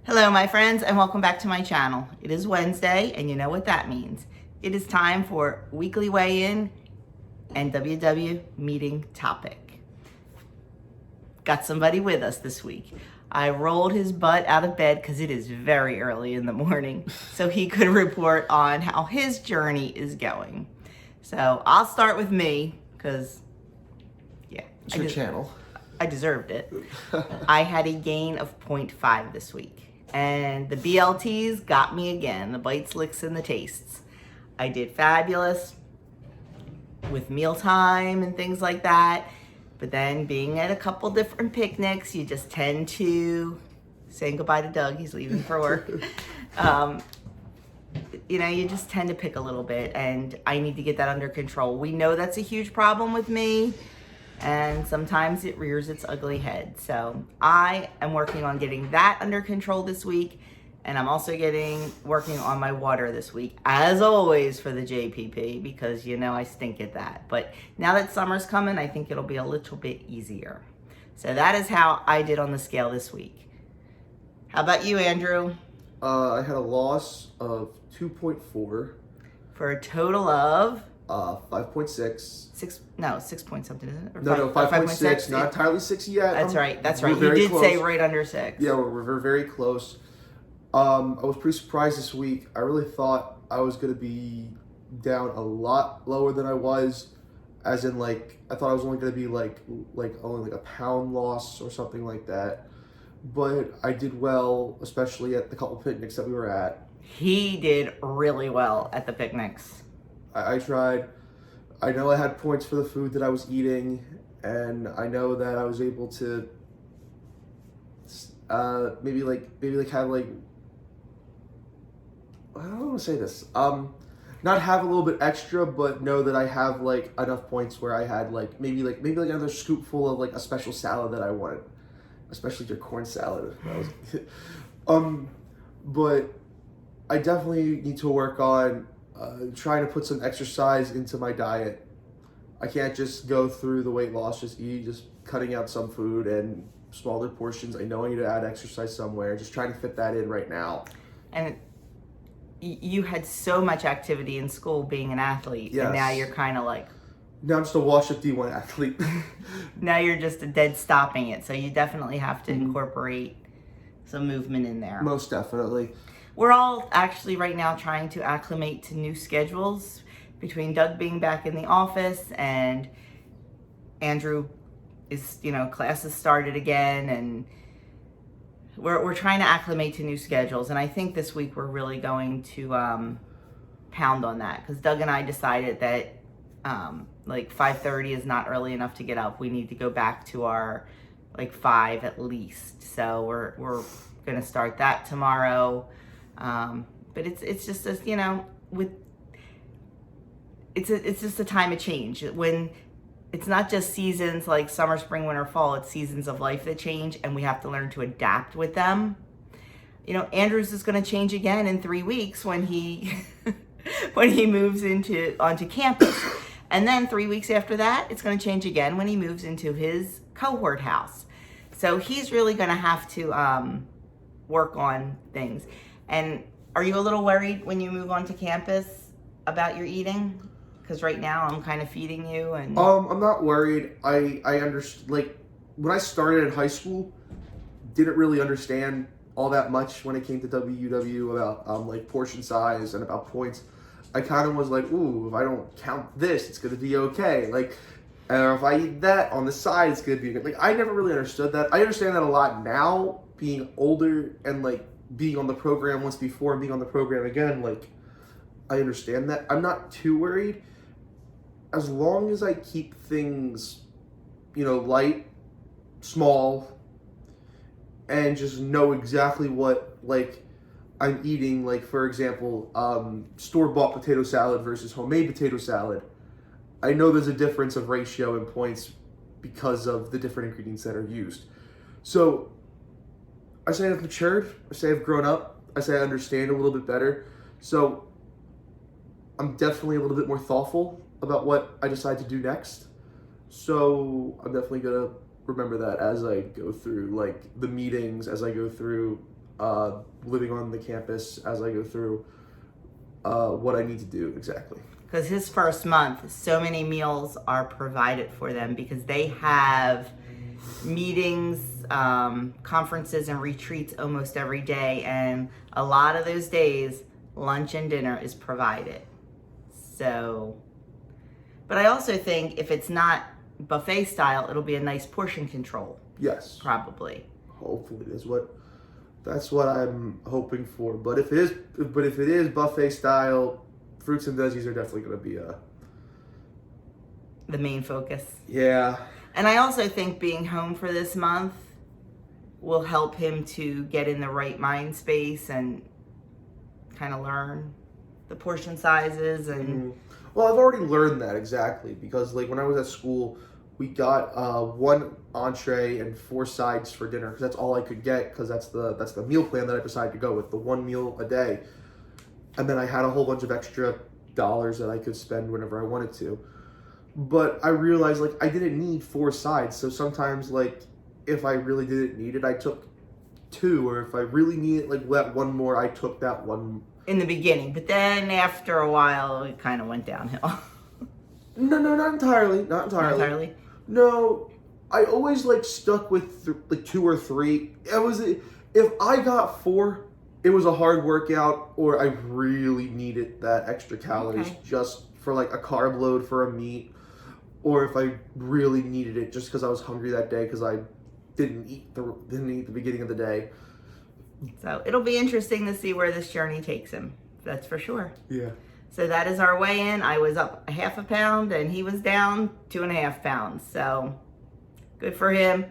Hello my friends and welcome back to my channel. It is Wednesday and you know what that means. It is time for weekly weigh-in and WW meeting topic. Got somebody with us this week. I rolled his butt out of bed because it is very early in the morning so he could report on how his journey is going. So I'll start with me because it's your channel. I deserved it. I had a gain of 0.5 this week. And the BLTs got me again, the bites, licks, and the tastes. I did fabulous with mealtime and things like that. But then being at a couple different picnics, you just tend to, saying goodbye to Doug, he's leaving for work. You just tend to pick a little bit, and I need to get that under control. We know that's a huge problem with me, and sometimes it rears its ugly head. So I am working on getting that under control this week, and I'm also working on my water this week, as always for the JPP, because I stink at that. But now that summer's coming, I think it'll be a little bit easier. So that is how I did on the scale this week. How about you, Andrew? I had a loss of 2.4. For a total of? 5.6. 6 point something, isn't it? Or No, 5.6. Not entirely 6 yet. That's right. You did say right under 6. Yeah, we're very close. I was pretty surprised this week. I really thought I was going to be down a lot lower than I was. As in, I thought I was only going to be only a pound loss or something like that. But I did well, especially at the couple picnics that we were at. He did really well at the picnics. I tried. I know I had points for the food that I was eating, and I know that I was able to maybe have I don't want to say this. Not have a little bit extra, but know that I have enough points where I had maybe another scoopful of a special salad that I wanted, especially your corn salad. That was but I definitely need to work on trying to put some exercise into my diet. I can't just go through the weight loss, just cutting out some food and smaller portions. I know I need to add exercise somewhere. Just trying to fit that in right now. And you had so much activity in school being an athlete, yes. And now you're kind of now I'm just a washed-up D1 athlete. Now you're just a dead stopping it. So you definitely have to incorporate some movement in there. Most definitely. We're all actually right now trying to acclimate to new schedules between Doug being back in the office and Andrew is, classes started again, and we're trying to acclimate to new schedules. And I think this week we're really going to pound on that because Doug and I decided that 5:30 is not early enough to get up. We need to go back to our 5 at least. So we're going to start that tomorrow. But it's just this, it's just a time of change when it's not just seasons like summer, spring, winter, fall. It's seasons of life that change, and we have to learn to adapt with them. Andrews is going to change again in 3 weeks when he moves onto campus, and then 3 weeks after that, it's going to change again when he moves into his cohort house. So he's really going to have to work on things. And are you a little worried when you move onto campus about your eating? Because right now I'm kind of feeding you and... I'm not worried. I understand, when I started in high school, didn't really understand all that much when it came to WW about, portion size and about points. I kind of was ooh, if I don't count this, it's going to be okay. And if I eat that on the side, it's going to be good. I never really understood that. I understand that a lot now, being older and, being on the program once before and being on the program again, I understand that. I'm not too worried. As long as I keep things, light, small, and just know exactly what, I'm eating, for example, store-bought potato salad versus homemade potato salad. I know there's a difference of ratio and points because of the different ingredients that are used. So, I say I've matured. I say I've grown up. I say I understand a little bit better. So, I'm definitely a little bit more thoughtful about what I decide to do next. So I'm definitely going to remember that as I go through the meetings, as I go through living on the campus as I go through what I need to do exactly. Because his first month, so many meals are provided for them because they have meetings, conferences, and retreats almost every day. And a lot of those days, lunch and dinner is provided. So, but I also think if it's not buffet style, it'll be a nice portion control. Yes. Probably. Hopefully, that's what I'm hoping for. But if it is buffet style, fruits and veggies are definitely going to be the main focus. Yeah. And I also think being home for this month will help him to get in the right mind space and kind of learn the portion sizes and. Well, I've already learned that exactly because like when I was at school, we got 1 entree and 4 sides for dinner because that's all I could get because that's the meal plan that I decided to go with, the 1 meal a day. And then I had a whole bunch of extra dollars that I could spend whenever I wanted to. But I realized like I didn't need 4 sides. So sometimes like if I really didn't need it, I took 2, or if I really needed like that 1 more, I took that 1 in the beginning. But then after a while, it kind of went downhill. No, not entirely. Not entirely. No, I always like stuck with like 2 or 3. If I got 4, it was a hard workout, or I really needed that extra calories just for like a carb load for a meat, or if I really needed it just because I was hungry that day because I didn't eat the beginning of the day. So it'll be interesting to see where this journey takes him. That's for sure. Yeah. So that is our weigh-in. I was up 1/2 pound and he was down 2.5 pounds. So good for him,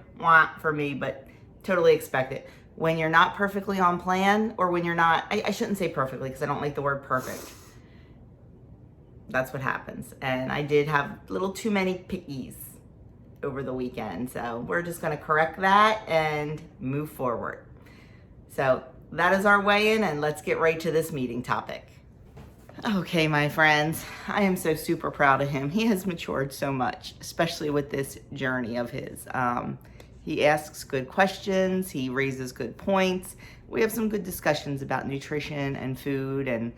for me, but totally expect it. When you're not perfectly on plan, or when you're not, I shouldn't say perfectly because I don't like the word perfect. That's what happens. And I did have a little too many pickies over the weekend. So we're just going to correct that and move forward. So that is our weigh-in, and let's get right to this meeting topic. Okay, my friends, I am so super proud of him. He has matured so much, especially with this journey of his. He asks good questions. He raises good points. We have some good discussions about nutrition and food and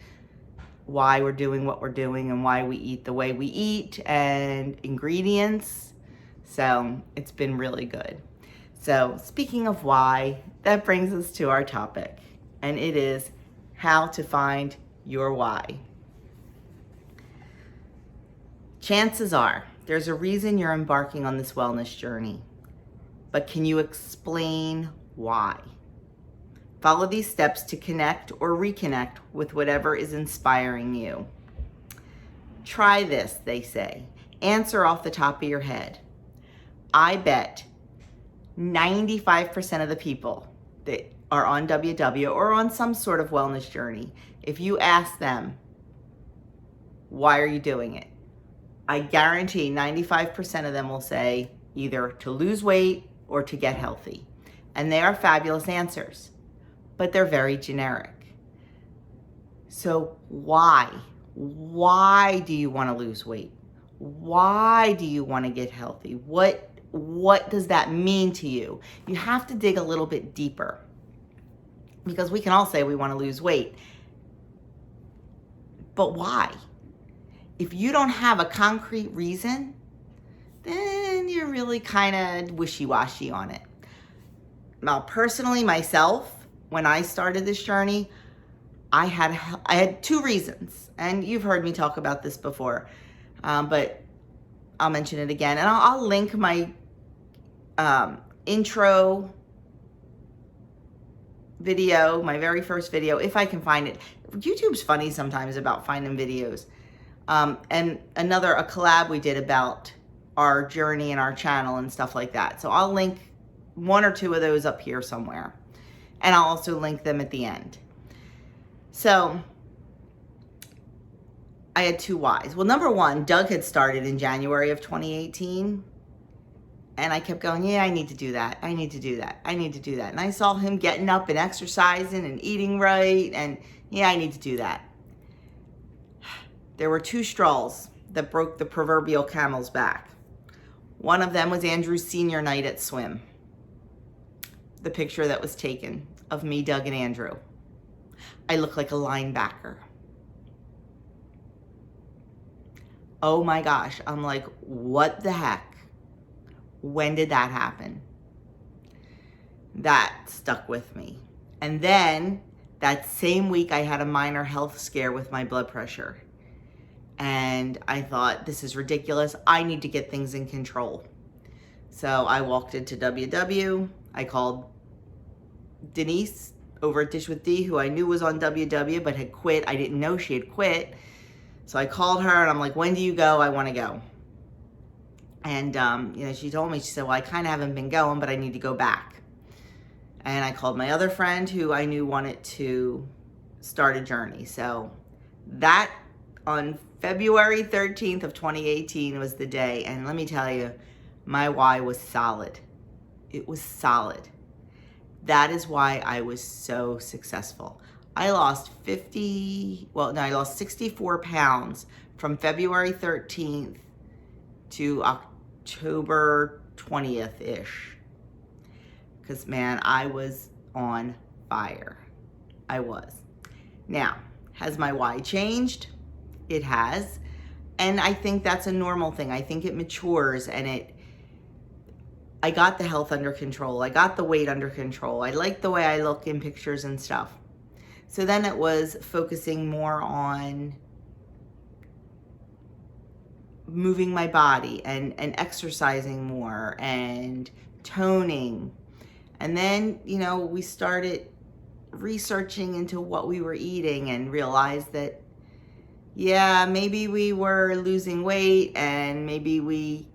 why we're doing what we're doing and why we eat the way we eat and ingredients. So it's been really good. So speaking of why, that brings us to our topic, and it is how to find your why. Chances are there's a reason you're embarking on this wellness journey, but can you explain why? Follow these steps to connect or reconnect with whatever is inspiring you. Try this, they say. Answer off the top of your head. I bet 95% of the people that are on WW or on some sort of wellness journey, if you ask them, why are you doing it? I guarantee 95% of them will say either to lose weight or to get healthy. And they are fabulous answers, but they're very generic. So why? Why do you want to lose weight? Why do you want to get healthy? What does that mean to you? You have to dig a little bit deeper, because we can all say we want to lose weight, but why? If you don't have a concrete reason, then you're really kind of wishy-washy on it. Now, personally, myself, when I started this journey, I had 2 reasons, and you've heard me talk about this before, but I'll mention it again, and I'll link my intro video, my very first video, if I can find it. YouTube's funny sometimes about finding videos. And a collab we did about our journey and our channel and stuff like that. So I'll link 1 or 2 of those up here somewhere. And I'll also link them at the end. So I had 2 whys. Well, number 1, Doug had started in January of 2018. And I kept going, yeah, I need to do that. I need to do that. I need to do that. And I saw him getting up and exercising and eating right. And yeah, I need to do that. There were 2 straws that broke the proverbial camel's back. One of them was Andrew's senior night at swim. The picture that was taken of me, Doug, and Andrew. I look like a linebacker. Oh my gosh. I'm like, what the heck? When did that happen? That stuck with me. And then that same week, I had a minor health scare with my blood pressure. And I thought, this is ridiculous. I need to get things in control. So I walked into WW. I called Denise over at Dish with D, who I knew was on WW but had quit. I didn't know she had quit. So I called her and I'm like, when do you go? I want to go. And, she told me, she said, well, I kind of haven't been going, but I need to go back. And I called my other friend who I knew wanted to start a journey. So that on February 13th of 2018 was the day. And let me tell you, my why was solid. It was solid. That is why I was so successful. I lost 64 pounds from February 13th to October 20th-ish. Because, man, I was on fire. I was. Now, has my why changed? It has. And I think that's a normal thing. I think it matures and I got the health under control. I got the weight under control. I like the way I look in pictures and stuff. So then it was focusing more on moving my body and exercising more and toning. And then, we started researching into what we were eating and realized that, yeah, maybe we were losing weight and maybe we,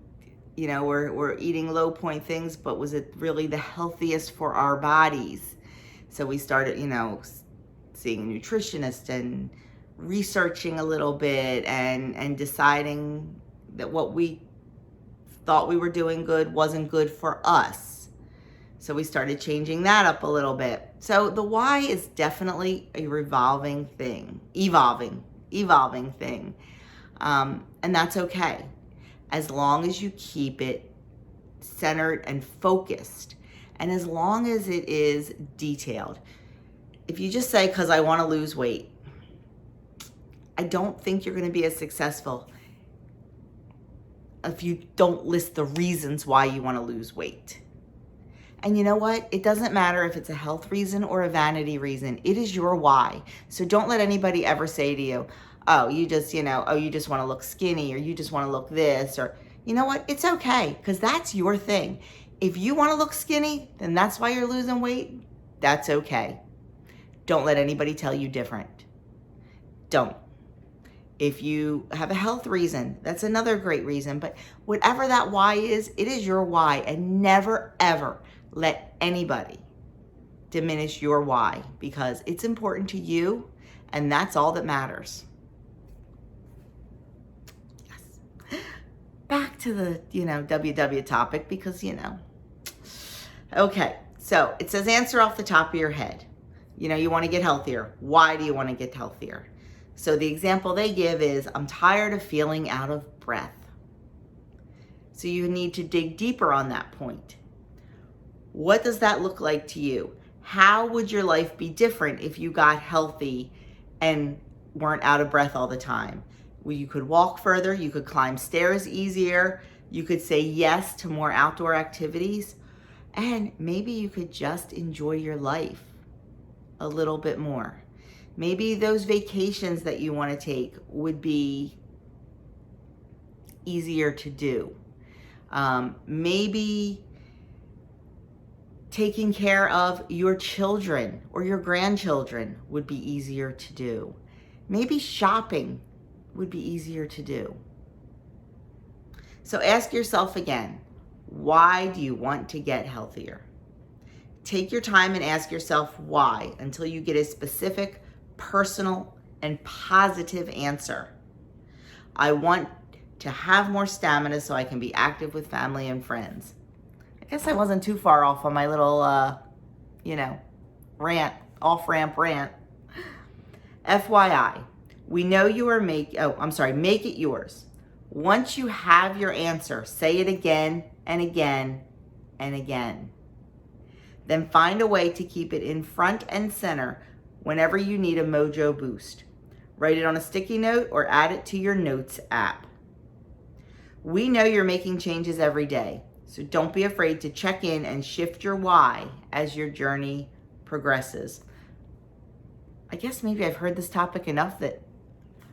we're eating low point things, but was it really the healthiest for our bodies? So we started, seeing a nutritionist and researching a little bit and deciding that what we thought we were doing good wasn't good for us. So we started changing that up a little bit. So the why is definitely a evolving thing. And that's okay. As long as you keep it centered and focused. And as long as it is detailed. If you just say, because I want to lose weight, I don't think you're going to be as successful if you don't list the reasons why you want to lose weight. And you know what? It doesn't matter if it's a health reason or a vanity reason. It is your why. So don't let anybody ever say to you, oh, you just want to look skinny or you just want to look this or, you know what? It's okay because that's your thing. If you want to look skinny, then that's why you're losing weight. That's okay. Don't let anybody tell you different. Don't. If you have a health reason, that's another great reason. But whatever that why is, it is your why. And never, ever let anybody diminish your why because it's important to you and that's all that matters. Yes. Back to the, WW topic because, Okay, so it says answer off the top of your head. You want to get healthier. Why do you want to get healthier? So the example they give is, I'm tired of feeling out of breath. So you need to dig deeper on that point. What does that look like to you? How would your life be different if you got healthy and weren't out of breath all the time? Well, you could walk further, you could climb stairs easier, you could say yes to more outdoor activities, and maybe you could just enjoy your life a little bit more. Maybe those vacations that you want to take would be easier to do. Maybe taking care of your children or your grandchildren would be easier to do. Maybe shopping would be easier to do. So ask yourself again, why do you want to get healthier? Take your time and ask yourself why until you get a specific, personal, and positive answer. I want to have more stamina so I can be active with family and friends. I guess I wasn't too far off on my little, off-ramp rant. FYI, we know you are make it yours. Once you have your answer, say it again and again and again. Then find a way to keep it in front and center whenever you need a mojo boost. Write it on a sticky note or add it to your notes app. We know you're making changes every day, so don't be afraid to check in and shift your why as your journey progresses. I guess maybe I've heard this topic enough that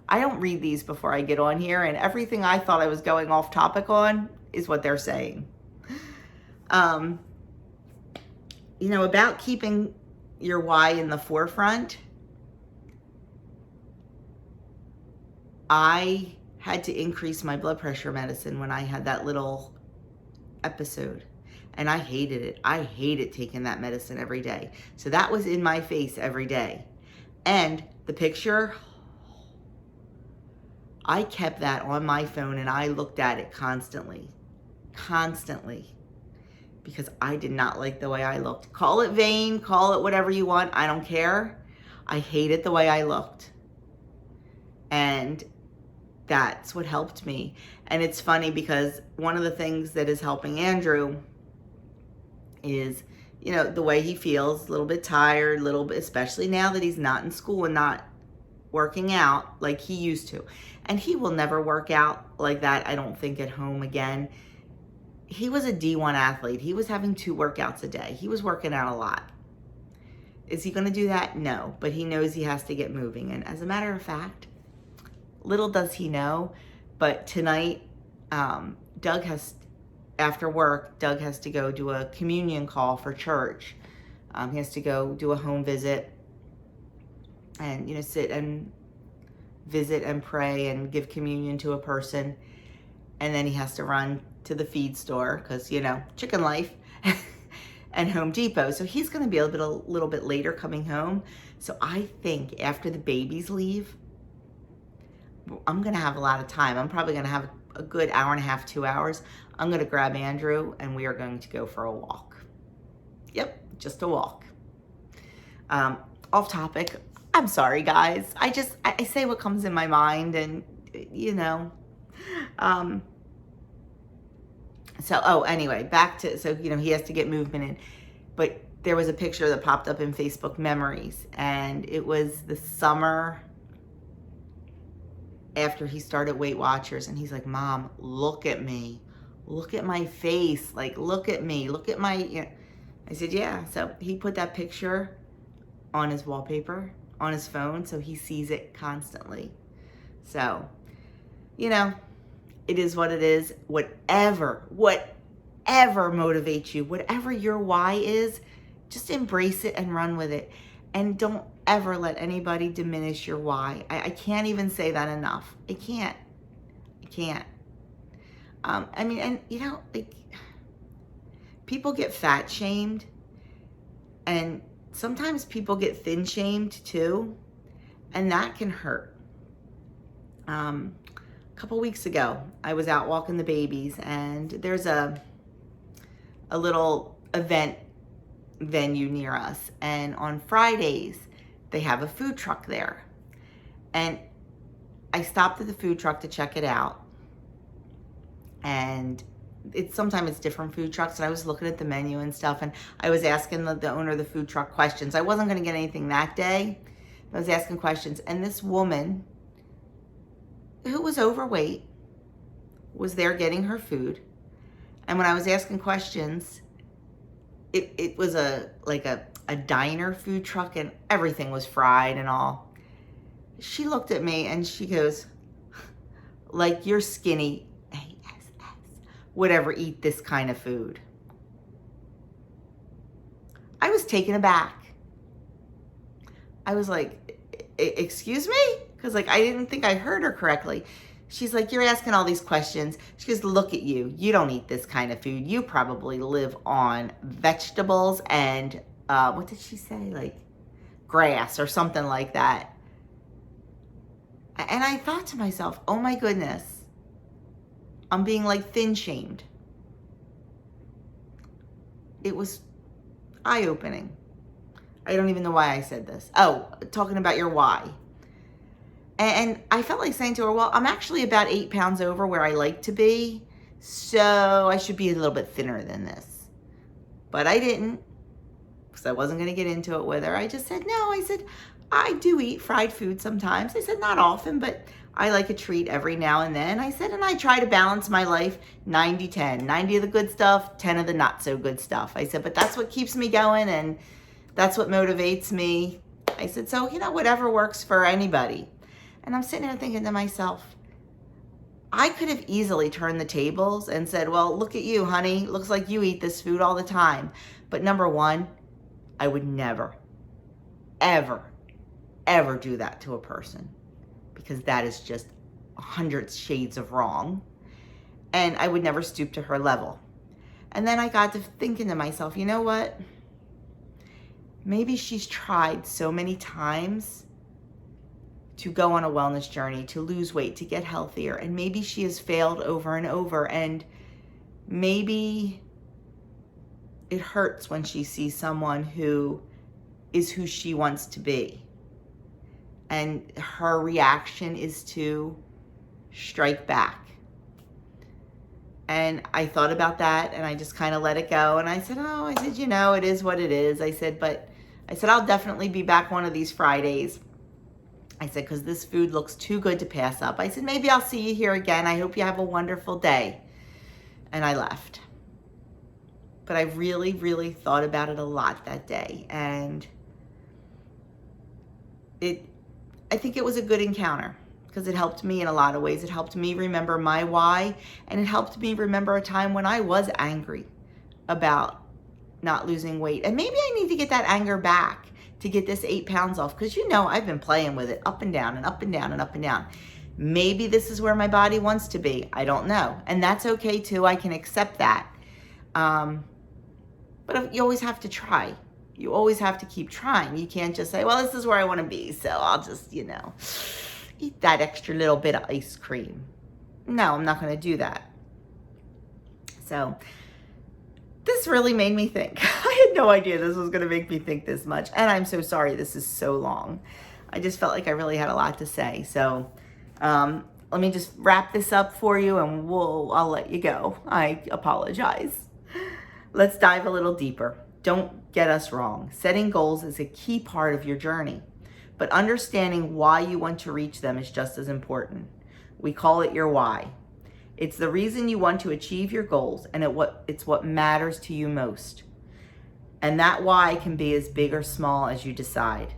I don't read these before I get on here, and everything I thought I was going off topic on is what they're saying. About keeping your why in the forefront, I had to increase my blood pressure medicine when I had that little episode, and I hated it. I hated taking that medicine every day. So that was in my face every day. And the picture, I kept that on my phone and I looked at it constantly, because I did not like the way I looked. Call it vain, call it whatever you want, I don't care. I hated the way I looked. And that's what helped me. And it's funny because one of the things that is helping Andrew is, the way he feels, a little bit tired, a little bit, especially now that he's not in school and not working out like he used to. And he will never work out like that, I don't think, at home again. He was a D1 athlete. He was having 2 workouts a day. He was working out a lot. Is he going to do that? No, but he knows he has to get moving. And as a matter of fact, little does he know, but tonight, after work, Doug has to go do a communion call for church. He has to go do a home visit and, sit and visit and pray and give communion to a person. And then he has to run to the feed store because, chicken life and Home Depot. So he's going to be a little bit later coming home. So I think after the babies leave, I'm going to have a lot of time. I'm probably going to have a good hour and a half, 2 hours. I'm going to grab Andrew and we are going to go for a walk. Yep, just a walk. Off topic. I'm sorry, guys. I say what comes in my mind and, anyway, back to, he has to get movement in. But there was a picture that popped up in Facebook memories, and it was the summer after he started Weight Watchers, and he's like, Mom, look at me. Look at my face. Like, look at me. Look at my, I said, yeah. So he put that picture on his wallpaper, on his phone, so he sees it constantly. So, it is what it is. Whatever motivates you, whatever your why is, just embrace it and run with it. And don't ever let anybody diminish your why. I can't even say that enough. I can't. People get fat shamed, and sometimes people get thin shamed too, and that can hurt. A couple weeks ago, I was out walking the babies, and there's a little event venue near us, and on Fridays they have a food truck there, and I stopped at the food truck to check it out, and sometimes it's different food trucks, and I was looking at the menu and stuff, and I was asking the owner of the food truck questions. I wasn't going to get anything that day. I was asking questions, and this woman who was overweight was there getting her food, and when I was asking questions, it was a diner food truck, and everything was fried and all. She looked at me and she goes, like, you're skinny, would ever eat this kind of food. I was taken aback. I was like, excuse me? Because I didn't think I heard her correctly. She's like, you're asking all these questions. She goes, look at you. You don't eat this kind of food. You probably live on vegetables and, what did she say? Like grass or something like that. And I thought to myself, oh my goodness, I'm being thin shamed. It was eye-opening. I don't even know why I said this. Oh, talking about your why. And I felt like saying to her, well, I'm actually about 8 pounds over where I like to be, so I should be a little bit thinner than this. But I didn't. because I wasn't going to get into it with her. I just said, no, I said, I do eat fried food sometimes. I said, not often, but I like a treat every now and then. I said, and I try to balance my life 90-10, 90 of the good stuff, 10 of the not so good stuff. I said, but that's what keeps me going and that's what motivates me. I said, so, whatever works for anybody. And I'm sitting there thinking to myself, I could have easily turned the tables and said, well, look at you, honey. Looks like you eat this food all the time. But number one, I would never, ever, ever do that to a person, because that is just 100 shades of wrong. And I would never stoop to her level. And then I got to thinking to myself, you know what? Maybe she's tried so many times to go on a wellness journey, to lose weight, to get healthier. And maybe she has failed over and over. And maybe it hurts when she sees someone who is who she wants to be. And her reaction is to strike back. And I thought about that and I just kind of let it go. And I said, it is what it is. I said, I'll definitely be back one of these Fridays. I said, because this food looks too good to pass up. I said, maybe I'll see you here again. I hope you have a wonderful day. And I left. But I really, really thought about it a lot that day. And I think it was a good encounter because it helped me in a lot of ways. It helped me remember my why, and it helped me remember a time when I was angry about not losing weight. And maybe I need to get that anger back to get this 8 pounds off, because I've been playing with it up and down and up and down and up and down. Maybe this is where my body wants to be. I don't know. And that's okay too. I can accept that. But you always have to try. You always have to keep trying. You can't just say, well, this is where I want to be, so I'll just, eat that extra little bit of ice cream. No, I'm not going to do that. So this really made me think. I had no idea this was going to make me think this much. And I'm so sorry this is so long. I just felt like I really had a lot to say. So let me just wrap this up for you and I'll let you go. I apologize. Let's dive a little deeper. Don't get us wrong. Setting goals is a key part of your journey, but understanding why you want to reach them is just as important. We call it your why. It's the reason you want to achieve your goals, and it's what matters to you most. And that why can be as big or small as you decide.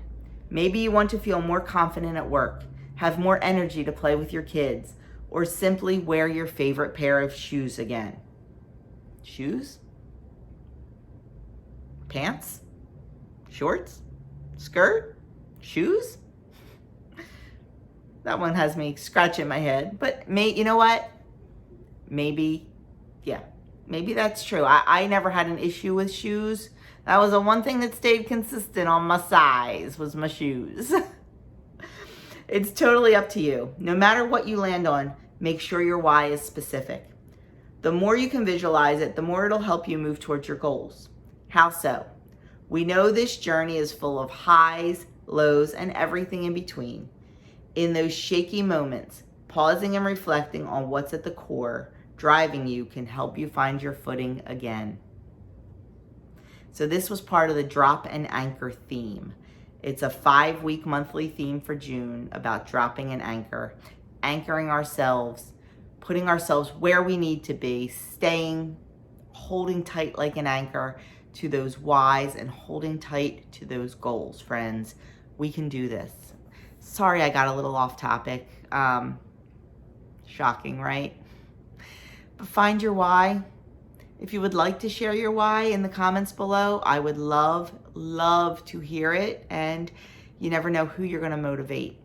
Maybe you want to feel more confident at work, have more energy to play with your kids, or simply wear your favorite pair of shoes again. Shoes? Pants? Shorts? Skirt? Shoes? That one has me scratching my head. But you know what? Maybe that's true. I never had an issue with shoes. That was the one thing that stayed consistent on my size, was my shoes. It's totally up to you. No matter what you land on, make sure your why is specific. The more you can visualize it, the more it'll help you move towards your goals. How so? We know this journey is full of highs, lows, and everything in between. In those shaky moments, pausing and reflecting on what's at the core driving you can help you find your footing again. So this was part of the Drop and Anchor theme. It's a 5-week monthly theme for June about dropping an anchor, anchoring ourselves, putting ourselves where we need to be, holding tight like an anchor to those whys and holding tight to those goals, friends. We can do this. Sorry I got a little off topic. Shocking, right? But find your why. If you would like to share your why in the comments below, I would love to hear it. And you never know who you're going to motivate.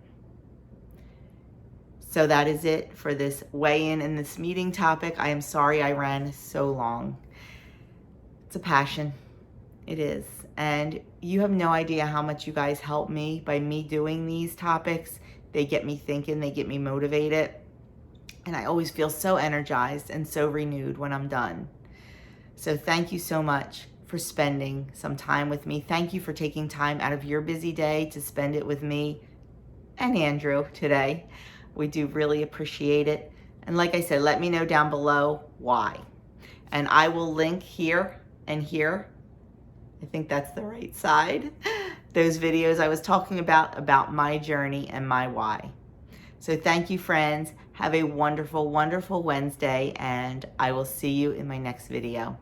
So that is it for this weigh-in in this meeting topic. I am sorry I ran so long. It's a passion. It is. And you have no idea how much you guys help me by me doing these topics. They get me thinking, they get me motivated. And I always feel so energized and so renewed when I'm done. So thank you so much for spending some time with me. Thank you for taking time out of your busy day to spend it with me and Andrew today. We do really appreciate it. And like I said, let me know down below why. And I will link here and here I think that's the right side. Those videos I was talking about my journey and my why. So thank you, friends. Have a wonderful, wonderful Wednesday, and I will see you in my next video.